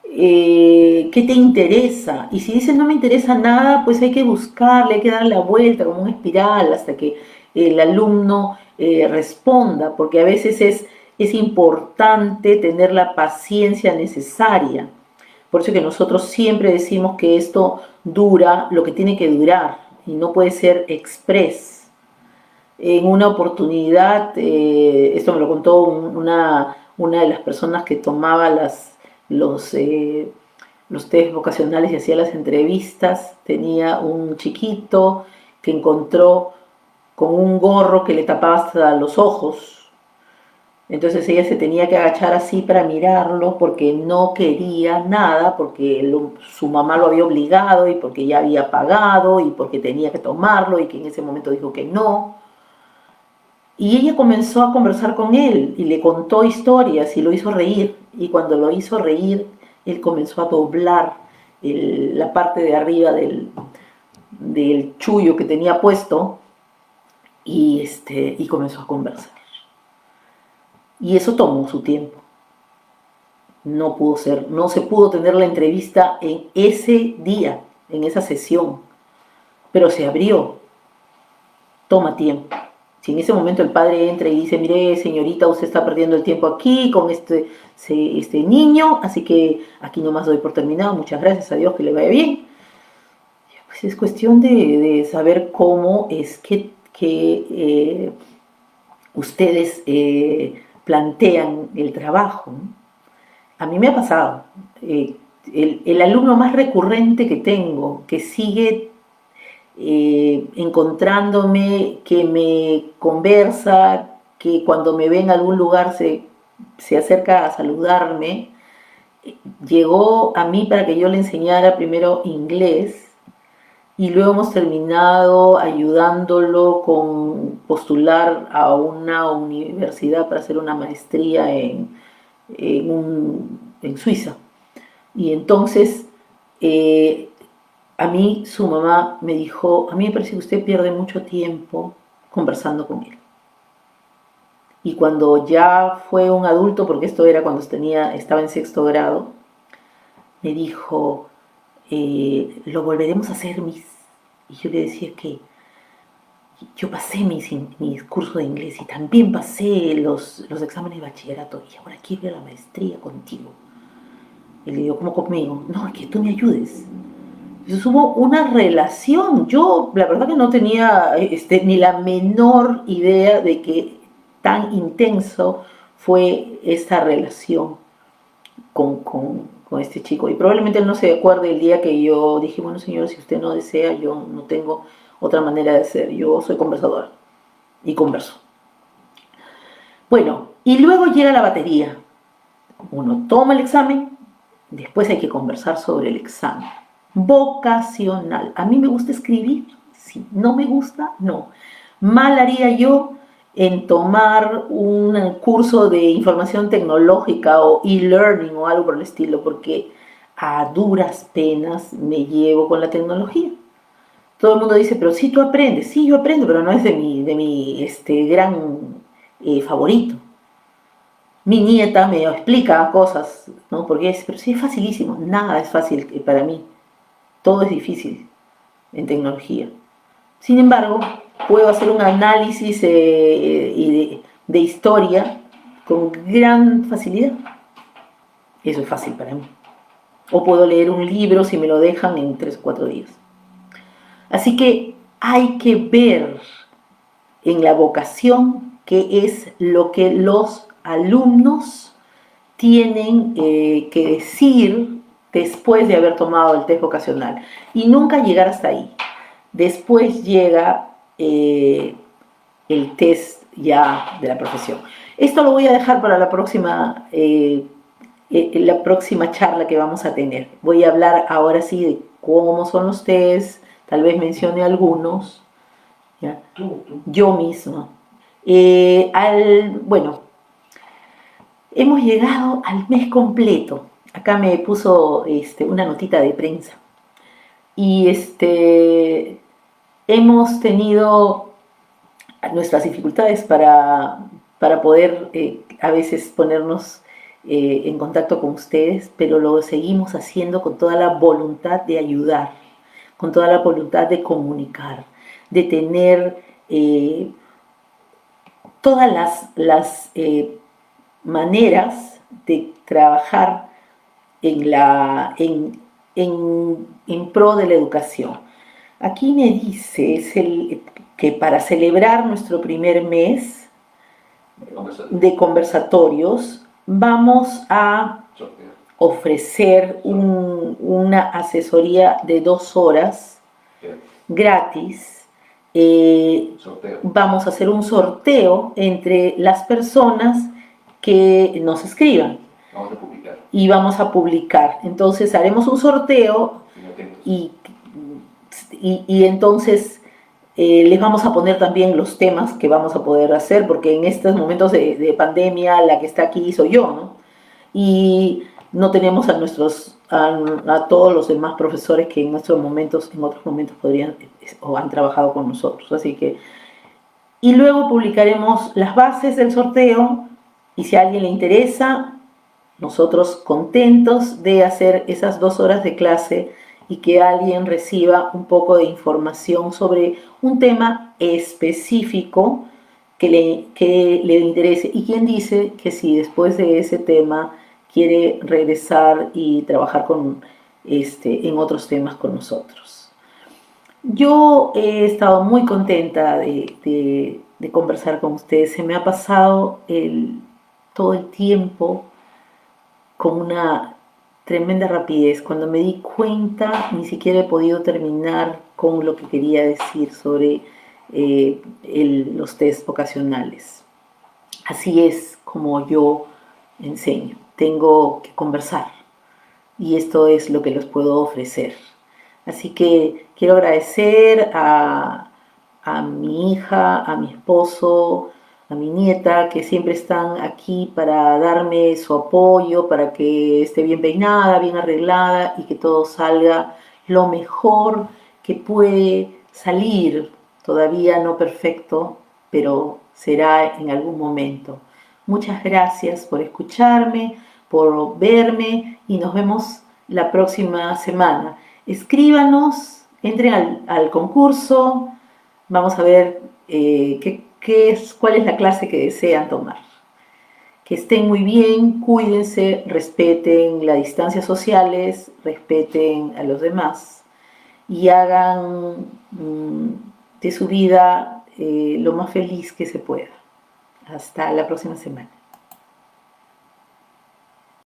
S1: ¿Qué te interesa? Y si dices no me interesa nada, pues hay que buscarle, hay que darle la vuelta como una espiral hasta que el alumno responda, porque a veces es importante tener la paciencia necesaria. Por eso que nosotros siempre decimos que esto dura lo que tiene que durar y no puede ser express. En una oportunidad, esto me lo contó una de las personas que tomaba los test vocacionales y hacía las entrevistas, tenía un chiquito que encontró con un gorro que le tapaba hasta los ojos. Entonces ella se tenía que agachar así para mirarlo porque no quería nada, porque su mamá lo había obligado y porque ya había pagado y porque tenía que tomarlo y que en ese momento dijo que no. Y ella comenzó a conversar con él y le contó historias y lo hizo reír. Y cuando lo hizo reír, él comenzó a doblar la parte de arriba del chullo que tenía puesto y comenzó a conversar. Y eso tomó su tiempo. No se pudo tener la entrevista en ese día, en esa sesión, pero se abrió. Toma tiempo. Si en ese momento el padre entra y dice, mire señorita, usted está perdiendo el tiempo aquí con este niño, así que aquí nomás doy por terminado, muchas gracias, a Dios, que le vaya bien. Pues es cuestión de saber cómo es que ustedes plantean el trabajo, ¿no? A mí me ha pasado, el alumno más recurrente que tengo, que sigue encontrándome, que me conversa, que cuando me ve en algún lugar se acerca a saludarme, llegó a mí para que yo le enseñara primero inglés y luego hemos terminado ayudándolo con postular a una universidad para hacer una maestría en Suiza. Y entonces a mí su mamá me dijo, a mí me parece que usted pierde mucho tiempo conversando con él. Y cuando ya fue un adulto, porque esto era cuando estaba en sexto grado, me dijo, lo volveremos a hacer, Miss. Y yo le decía que yo pasé mis cursos de inglés y también pasé los exámenes de bachillerato y ahora quiero ir a la maestría contigo. Y le digo, ¿cómo conmigo? No, es que tú me ayudes. Entonces hubo una relación. Yo, la verdad que no tenía ni la menor idea de que tan intenso fue esta relación con este chico. Y probablemente él no se acuerde el día que yo dije, bueno, señor, si usted no desea, yo no tengo otra manera de ser. Yo soy conversadora y converso. Bueno, y luego llega la batería. Uno toma el examen, después hay que conversar sobre el examen. Vocacional. A mí me gusta escribir, sí. No me gusta, no. Mal haría yo en tomar un curso de información tecnológica o e-learning o algo por el estilo, porque a duras penas me llevo con la tecnología. Todo el mundo dice, pero sí tú aprendes. Sí, yo aprendo, pero no es de mi gran favorito. Mi nieta me explica cosas, ¿no? Porque pero sí es facilísimo. Nada es fácil para mí. Todo es difícil en tecnología. Sin embargo, puedo hacer un análisis de historia con gran facilidad. Eso es fácil para mí. O puedo leer un libro si me lo dejan en 3 o 4 días. Así que hay que ver en la vocación qué es lo que los alumnos tienen que decir después de haber tomado el test vocacional y nunca llegar hasta ahí. Después llega el test ya de la profesión. Esto lo voy a dejar para la próxima charla que vamos a tener. Voy a hablar ahora sí de cómo son los tests, tal vez mencione algunos, ¿ya? Yo misma. Bueno, hemos llegado al mes completo. Acá me puso una notita de prensa. Y hemos tenido nuestras dificultades para poder a veces ponernos en contacto con ustedes, pero lo seguimos haciendo con toda la voluntad de ayudar, con toda la voluntad de comunicar, de tener todas las maneras de trabajar en pro de la educación. Aquí me dice que para celebrar nuestro primer mes de conversatorios vamos a ofrecer una asesoría de 2 horas gratis. Vamos a hacer un sorteo entre las personas que nos escriban.
S2: Vamos a publicar.
S1: Y vamos a publicar. Entonces haremos un sorteo y entonces les vamos a poner también los temas que vamos a poder hacer, porque en estos momentos de pandemia la que está aquí soy yo, ¿no? Y no tenemos a todos los demás profesores que en otros momentos podrían o han trabajado con nosotros. Así que, y luego publicaremos las bases del sorteo y si a alguien le interesa, nosotros contentos de hacer esas 2 horas de clase y que alguien reciba un poco de información sobre un tema específico que le interese. Y quien dice que si después de ese tema quiere regresar y trabajar en otros temas con nosotros. Yo he estado muy contenta de conversar con ustedes. Se me ha pasado todo el tiempo con una tremenda rapidez. Cuando me di cuenta, ni siquiera he podido terminar con lo que quería decir sobre los test vocacionales. Así es como yo enseño. Tengo que conversar y esto es lo que les puedo ofrecer. Así que quiero agradecer a mi hija, a mi esposo, a mi nieta, que siempre están aquí para darme su apoyo, para que esté bien peinada, bien arreglada y que todo salga lo mejor que puede salir. Todavía no perfecto, pero será en algún momento. Muchas gracias por escucharme, por verme y nos vemos la próxima semana. Escríbanos, entren al concurso, vamos a ver cuál es la clase que desean tomar. Que estén muy bien, cuídense, respeten las distancias sociales, respeten a los demás y hagan de su vida lo más feliz que se pueda. Hasta la próxima semana.